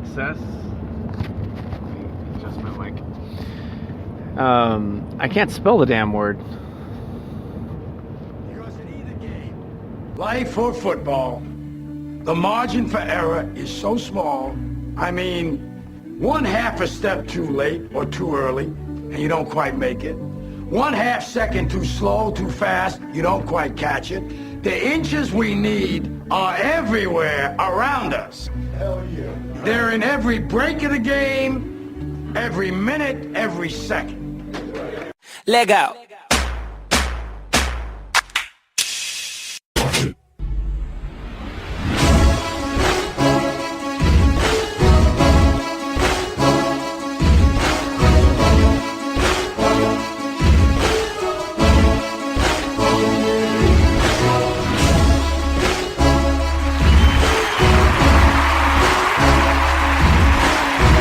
success. Let me adjust my mic. I can't spell the damn word. Because in either game, life or football, the margin for error is so small. I mean, one half a step too late or too early, and you don't quite make it. 1/2 second too slow, too fast, you don't quite catch it. The inches we need are everywhere around us. Hell yeah. They're in every break of the game, every minute, every second. Leg out.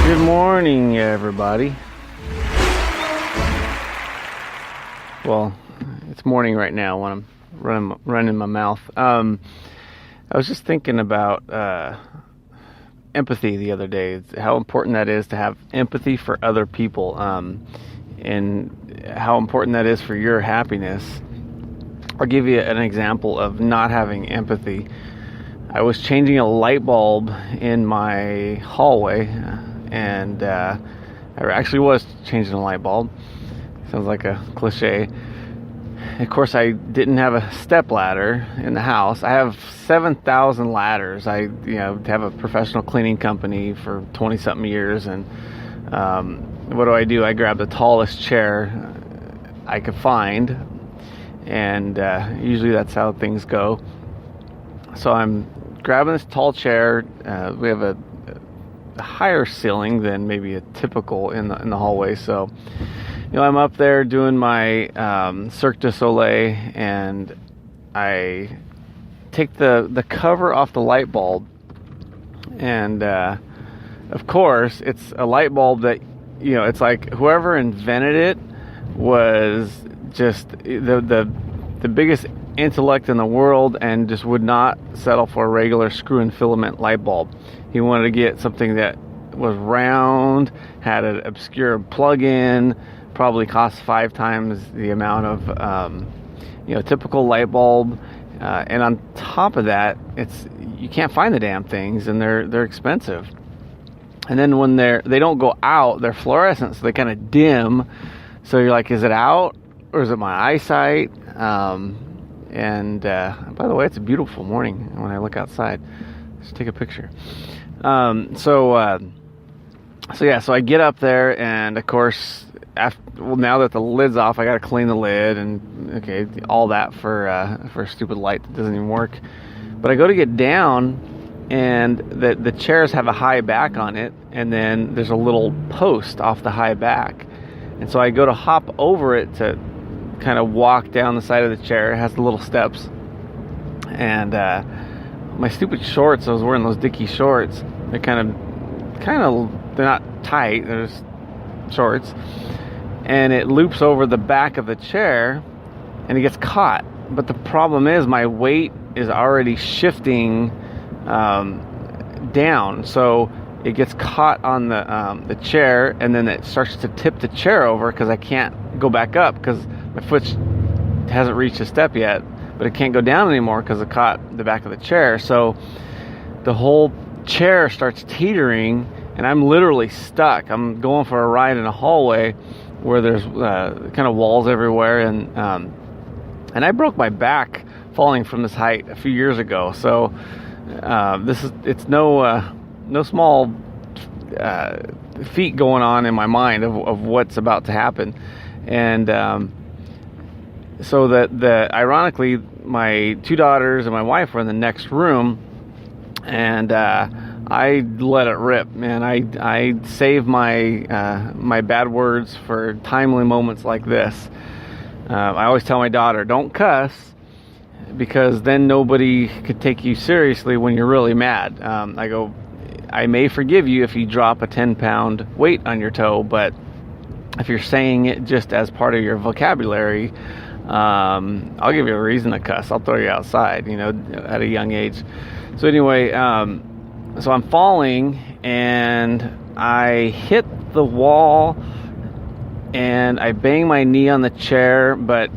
Good morning, everybody. Well, it's morning right now when I'm running my mouth. I was just thinking about empathy the other day. How important that is to have empathy for other people, and how important that is for your happiness. I'll give you an example of not having empathy. I was changing a light bulb in my hallway, and I actually was changing a light bulb. Sounds like a cliche. Of course, I didn't have a step ladder in the house. I have 7,000 ladders. I have a professional cleaning company for 20-something years, and what do? I grab the tallest chair I could find, and usually that's how things go. So I'm grabbing this tall chair. We have a higher ceiling than maybe a typical in the hallway, so I'm up there doing my Cirque du Soleil, and I take the cover off the light bulb, and of course it's a light bulb that it's like whoever invented it was just the biggest intellect in the world, and just would not settle for a regular screw and filament light bulb. He wanted to get something that was round, had an obscure plug-in, probably cost 5 times the amount of typical light bulb, and on top of that, you can't find the damn things, and they're expensive. And then when they don't go out, they're fluorescent, so they kind of dim. So you're like, is it out or is it my eyesight? And by the way, it's a beautiful morning when I look outside. Let's take a picture. So I get up there, and of course, now that the lid's off, I got to clean the lid, and all that for a stupid light that doesn't even work. But I go to get down, and the chairs have a high back on it, and then there's a little post off the high back, and so I go to hop over it to kind of walk down the side of the chair. It has the little steps, and my stupid shorts, I was wearing those Dickie shorts, they're kind of they're not tight, they're just shorts, and it loops over the back of the chair, and it gets caught. But the problem is my weight is already shifting down, so it gets caught on the chair, and then it starts to tip the chair over because I can't go back up because my foot hasn't reached a step yet, but it can't go down anymore because it caught the back of the chair. So the whole chair starts teetering, and I'm literally stuck. I'm going for a ride in a hallway where there's kind of walls everywhere, and I broke my back falling from this height a few years ago. So it's no small feat going on in my mind of what's about to happen. And so ironically, my 2 daughters and my wife were in the next room, and I let it rip, man. I save my bad words for timely moments like this. I always tell my daughter, don't cuss, because then nobody could take you seriously when you're really mad. I go, I may forgive you if you drop a 10-pound weight on your toe, but if you're saying it just as part of your vocabulary, I'll give you a reason to cuss. I'll throw you outside, at a young age. So anyway, so I'm falling, and I hit the wall, and I bang my knee on the chair, but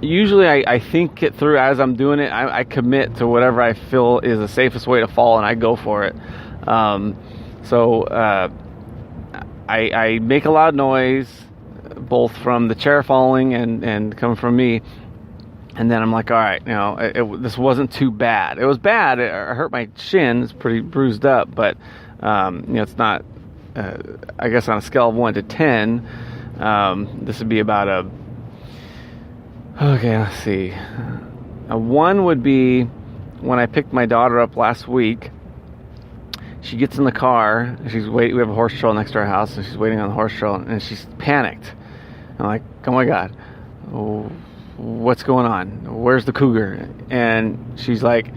usually I think it through as I'm doing it. I commit to whatever I feel is the safest way to fall, and I go for it. I make a loud noise, both from the chair falling and coming from me. And then I'm like, all right, this wasn't too bad. It was bad. It hurt my shin. It's pretty bruised up, but it's not. I guess on a scale of 1 to 10, this would be about okay, let's see. A 1 would be when I picked my daughter up last week. She gets in the car. She's waiting. We have a horse trail next to our house, and she's waiting on the horse trail, and she's panicked. I'm like, oh my God, what's going on? Where's the cougar? And she's like,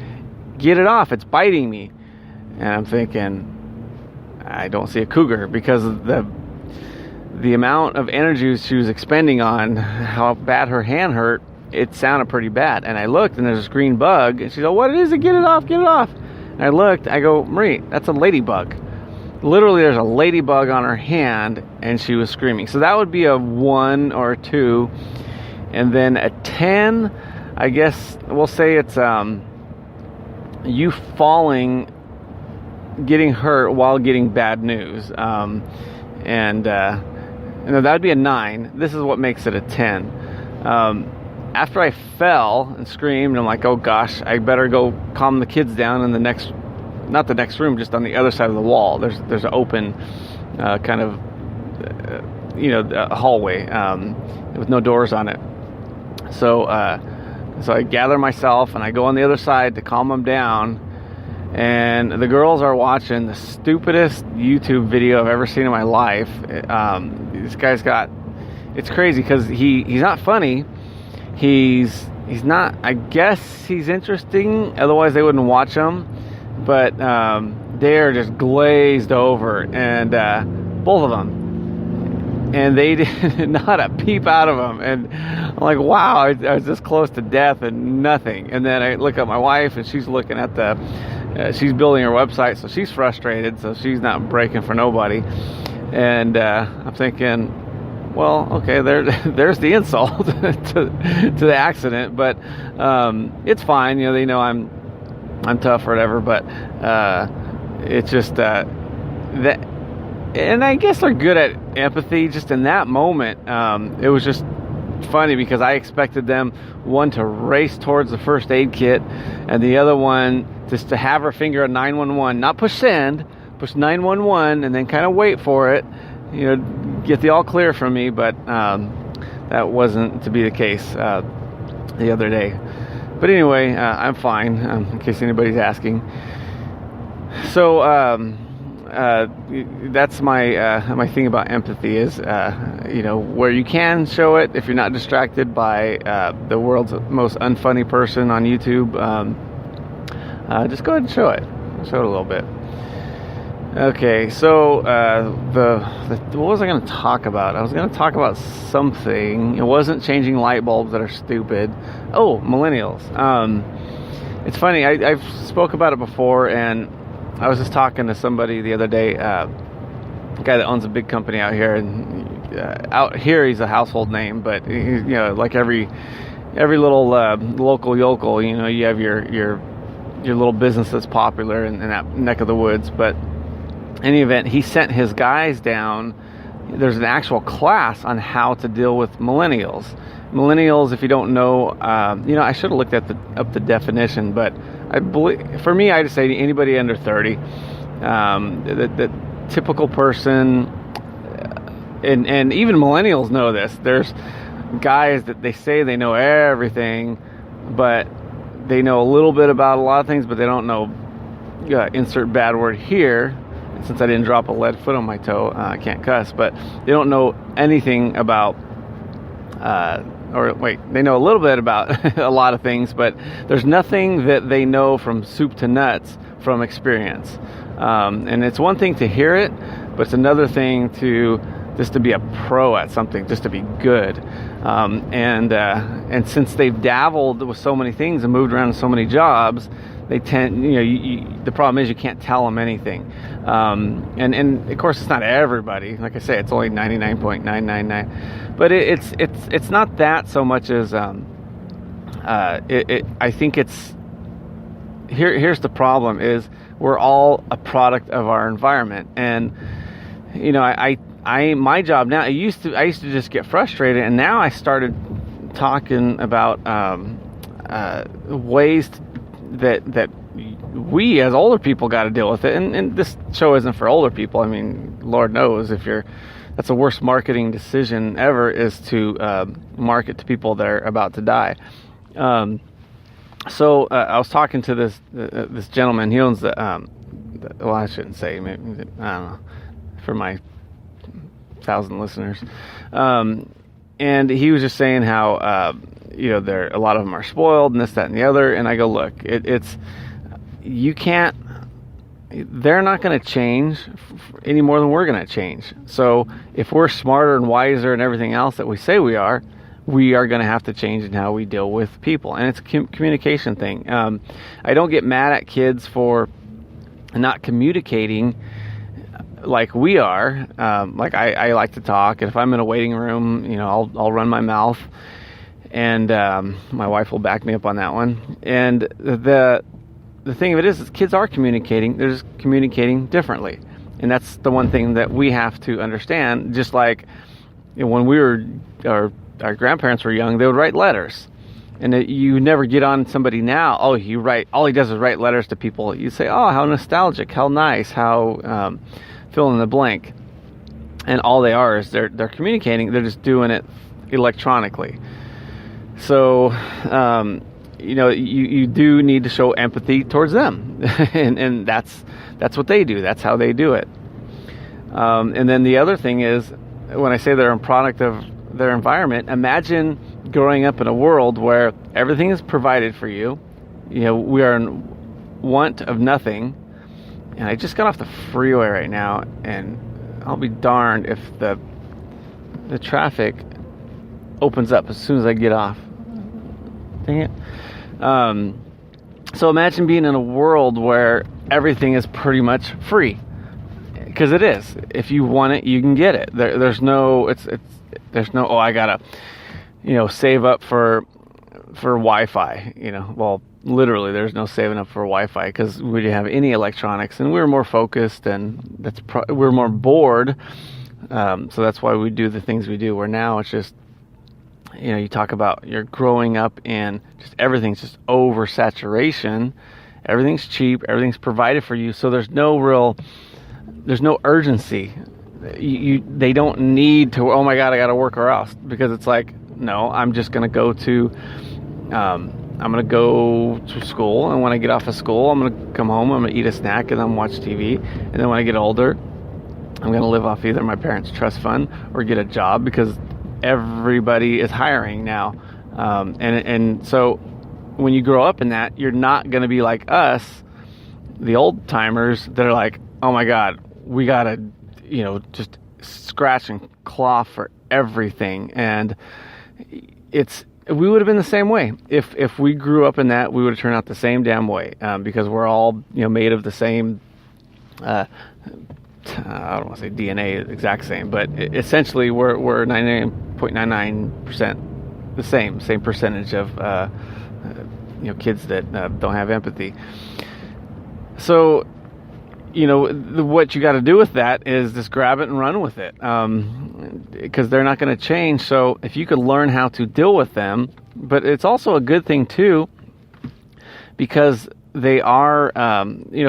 get it off, it's biting me. And I'm thinking, I don't see a cougar, because of the amount of energy she was expending on how bad her hand hurt. It sounded pretty bad. And I looked, and there's this green bug, and she's like, what is it? Get it off, get it off. And I looked, I go, Marie, that's a ladybug. Literally, there's a ladybug on her hand, and she was screaming. So that would be a 1 or a 2. And then a 10, I guess we'll say it's you falling, getting hurt while getting bad news. That would be a 9. This is what makes it a 10. After I fell and screamed, I'm like, oh gosh, I better go calm the kids down in the next, not the next room, just on the other side of the wall. There's an open kind of, a hallway with no doors on it. So I gather myself and I go on the other side to calm them down. And the girls are watching the stupidest YouTube video I've ever seen in my life. This guy's it's crazy because he's not funny. He's not, I guess he's interesting. Otherwise they wouldn't watch him. But they're just glazed over, and both of them. And they did not a peep out of them. And I'm like, wow, I was this close to death and nothing. And then I look at my wife, and she's looking at she's building her website, so she's frustrated, so she's not breaking for nobody. And I'm thinking, well, okay, there's the insult to the accident, but it's fine. They know I'm tough or whatever, but it's just that. And I guess they're good at empathy. Just in that moment, it was just funny because I expected them, one, to race towards the first aid kit, and the other one just to have her finger on 911, not push send, push 911, and then kind of wait for it, get the all clear from me. But that wasn't to be the case the other day. But anyway, I'm fine, in case anybody's asking. So that's my thing about empathy is, where you can show it if you're not distracted by the world's most unfunny person on YouTube. Just go ahead and show it a little bit. Okay, so what was I going to talk about? I was going to talk about something. It wasn't changing light bulbs that are stupid. Oh, millennials. It's funny. I've spoke about it before, and I was just talking to somebody the other day, a guy that owns a big company out here, and out here he's a household name, but he's, like every little local yokel, you have your little business that's popular in that neck of the woods. But in any event, he sent his guys down. There's an actual class on how to deal with millennials. Millennials, if you don't know, I should have looked at up the definition, but I believe, for me, I just say anybody under 30, the typical person, and even millennials know this. There's guys that they say they know everything, but they know a little bit about a lot of things, but they don't know, insert bad word here. Since I didn't drop a lead foot on my toe, I can't cuss, but they don't know anything about, they know a little bit about a lot of things, but there's nothing that they know from soup to nuts from experience. And it's one thing to hear it, but it's another thing to just to be a pro at something, just to be good. And since they've dabbled with so many things and moved around in so many jobs, they tend, the problem is you can't tell them anything. And of course it's not everybody. Like I say, it's only 99.999. But it's not that so much as I think it's here's the problem is we're all a product of our environment. And my job now, I used to just get frustrated, and now I started talking about ways that we as older people got to deal with it. And this show isn't for older people. I mean, Lord knows that's the worst marketing decision ever, is to market to people that are about to die. So I was talking to this gentleman. He owns well, I shouldn't say, maybe, I don't know, for my 1,000 listeners. And he was just saying how, a lot of them are spoiled and this, that, and the other. And I go, look, they're not going to change any more than we're going to change. So if we're smarter and wiser and everything else that we say we are going to have to change in how we deal with people. And it's a communication thing. I don't get mad at kids for not communicating like we are. Like I like to talk, and if I'm in a waiting room, I'll run my mouth, and my wife will back me up on that one. And the thing of it is kids are communicating. They're just communicating differently, and that's the one thing that we have to understand. Just like when we were, our grandparents were young, they would write letters. And you never get on somebody now, all he does is write letters to people. You say, oh, how nostalgic, how nice, how fill in the blank. And all they are is they're communicating. They're just doing it electronically. So, you do need to show empathy towards them. and that's what they do. That's how they do it. And then the other thing is, when I say they're a product of their environment, imagine growing up in a world where everything is provided for you. We are in want of nothing. And I just got off the freeway right now, and I'll be darned if the traffic opens up as soon as I get off. Dang it. So imagine being in a world where everything is pretty much free. Because it is. If you want it, you can get it. There's no I gotta save up for Wi-Fi. Well, literally there's no saving up for Wi-Fi, because we didn't have any electronics, and we were more focused, and we're more bored. So that's why we do the things we do. Where now it's just you talk about you're growing up in just everything's just oversaturation. Everything's cheap. Everything's provided for you. So there's no urgency. They don't need to, oh my God, I got to work or else, because it's like, no, I'm just going to go to school. And when I get off of school, I'm going to come home, I'm going to eat a snack, and then watch TV. And then when I get older, I'm going to live off either my parents' trust fund or get a job, because everybody is hiring now. And so when you grow up in that, you're not going to be like us, the old timers, that are like, oh my God, we got to, just scratch and claw for everything. And we would have been the same way. If we grew up in that, we would have turned out the same damn way, because we're all, made of the same, I don't want to say DNA exact same, but essentially we're 99.99% the same percentage of, kids that don't have empathy. So, what you got to do with that is just grab it and run with it, because they're not going to change. So if you could learn how to deal with them, but it's also a good thing too, because they are,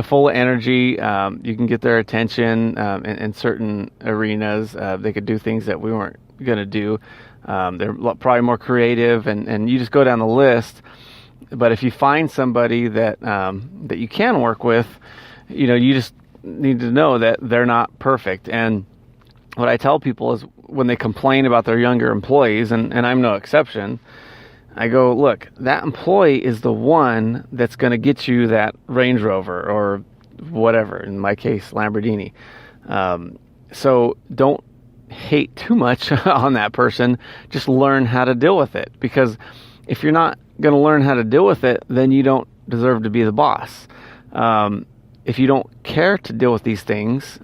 full of energy. You can get their attention in certain arenas. They could do things that we weren't going to do. They're probably more creative, and you just go down the list. But if you find somebody that you can work with, you just need to know that they're not perfect. And what I tell people is, when they complain about their younger employees, and I'm no exception, I go, look, that employee is the one that's going to get you that Range Rover or whatever, in my case, Lamborghini. So don't hate too much on that person. Just learn how to deal with it. Because if you're not going to learn how to deal with it, then you don't deserve to be the boss. If you don't care to deal with these things,